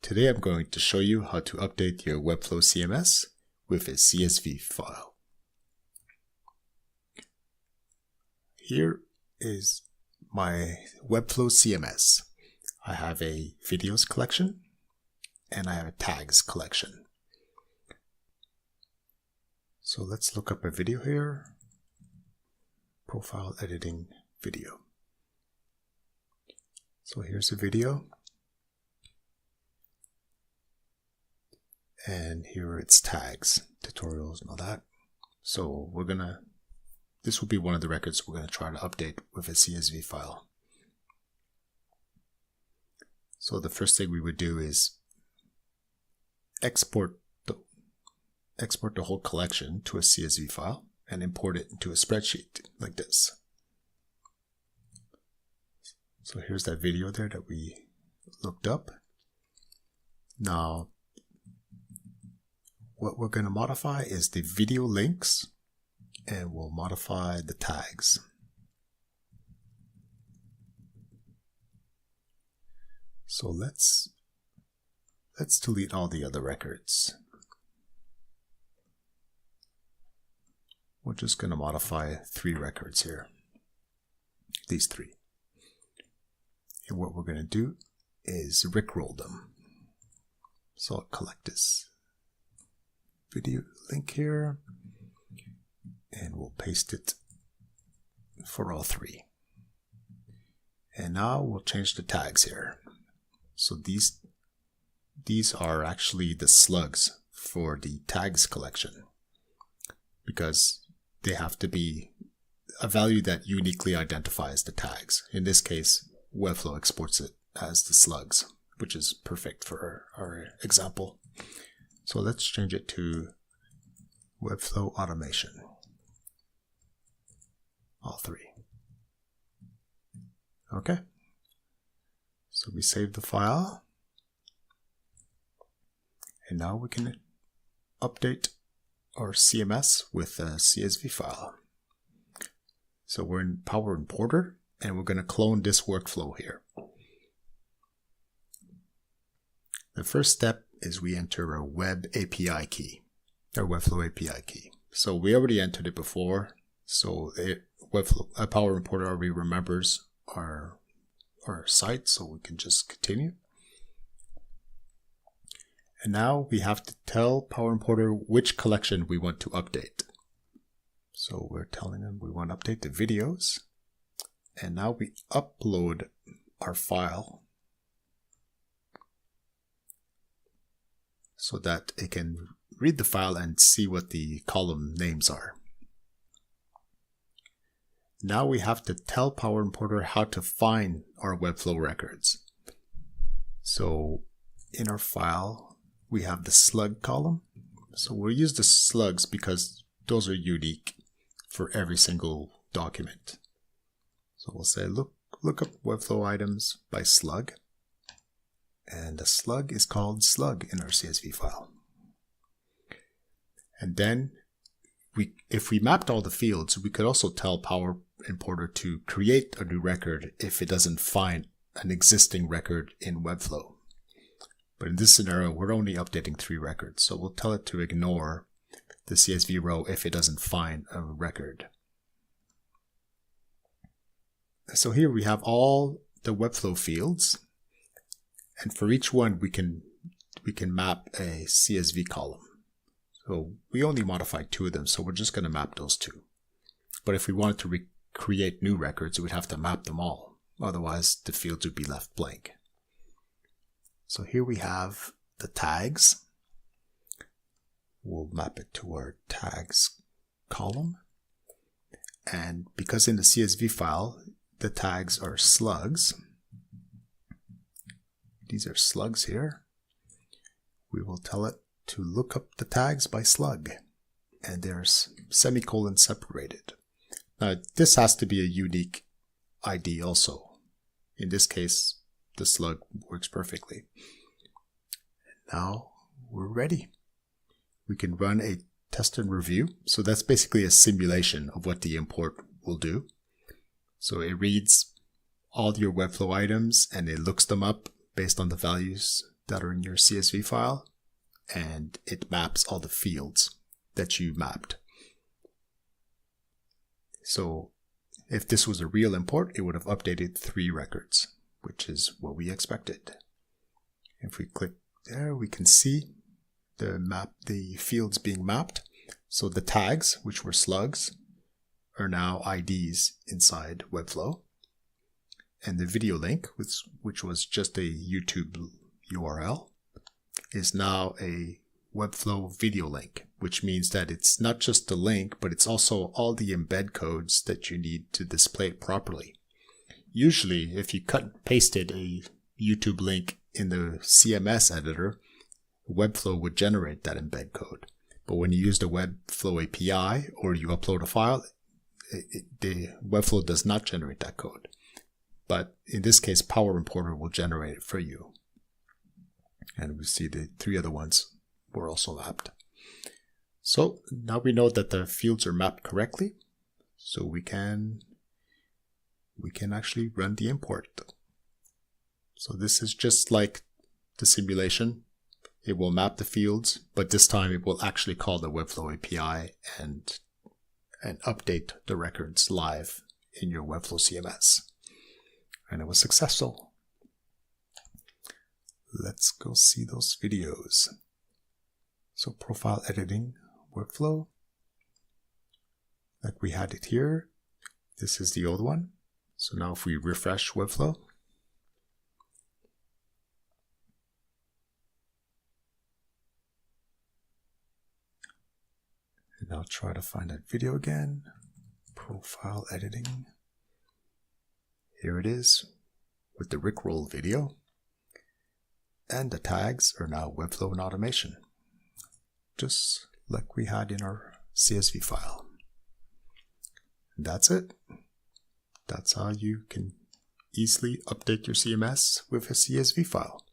Today I'm going to show you how to update your Webflow CMS with a CSV file. Here is my Webflow CMS. I have a videos collection and I have a tags collection. So let's look up a video here. Profile editing video. So here's a video. And here are its tags, tutorials and all that. So this will be one of the records we're going to try to update with a CSV file. So the first thing we would do is export the whole collection to a CSV file and import it into a spreadsheet like this. So here's that video there that we looked up. Now, what we're going to modify is the video links, and we'll modify the tags. So let's delete all the other records. We're just going to modify 3 records here. These 3. And what we're going to do is rickroll them. So I'll collect this video link here and we'll paste it for all 3. And now we'll change the tags here. So these are actually the slugs for the tags collection, because they have to be a value that uniquely identifies the tags. In this case, Webflow exports it as the slugs, which is perfect for our example. So let's change it to Webflow automation. All 3. Okay. So we save the file. And now we can update our CMS with a CSV file. So we're in PowerImporter and we're going to clone this workflow here. The first step is we enter a web API key, or Webflow API key. So we already entered it before, so PowerImporter already remembers our site, so we can just continue. And now we have to tell PowerImporter which collection we want to update. So we're telling them we want to update the videos, and now we upload our file so that it can read the file and see what the column names are. Now we have to tell PowerImporter how to find our Webflow records. So in our file, we have the slug column. So we'll use the slugs because those are unique for every single document. So we'll say, look up Webflow items by slug. And the slug is called slug in our CSV file. And then if we mapped all the fields, we could also tell PowerImporter to create a new record if it doesn't find an existing record in Webflow. But in this scenario, we're only updating 3 records. So we'll tell it to ignore the CSV row if it doesn't find a record. So here we have all the Webflow fields. And for each one, we can map a CSV column. So we only modified 2 of them, so we're just going to map those 2. But if we wanted to create new records, we'd have to map them all. Otherwise, the fields would be left blank. So here we have the tags. We'll map it to our tags column. And because in the CSV file, the tags are slugs, these are slugs here, we will tell it to look up the tags by slug, and they're semicolon separated. Now this has to be a unique ID also. In this case, the slug works perfectly. Now we're ready. We can run a test and review. So that's basically a simulation of what the import will do. So it reads all your Webflow items and it looks them up based on the values that are in your CSV file, and it maps all the fields that you mapped. So if this was a real import, it would have updated 3 records, which is what we expected. If we click there, we can see the fields being mapped. So the tags, which were slugs, are now IDs inside Webflow. And the video link, which was just a YouTube URL, is now a Webflow video link, which means that it's not just the link, but it's also all the embed codes that you need to display it properly. Usually, if you cut and pasted a YouTube link in the CMS editor, Webflow would generate that embed code. But when you use the Webflow API or you upload a file, the Webflow does not generate that code. But in this case, PowerImporter will generate it for you. And we see the 3 other ones were also mapped. So now we know that the fields are mapped correctly. So we can actually run the import. So this is just like the simulation. It will map the fields, but this time it will actually call the Webflow API and update the records live in your Webflow CMS. And it was successful. Let's go see those videos. So profile editing Webflow, like we had it here. This is the old one. So now if we refresh Webflow, and I'll try to find that video again. Profile editing. Here it is with the Rickroll video. And the tags are now Webflow and automation, just like we had in our CSV file. And that's it. That's how you can easily update your CMS with a CSV file.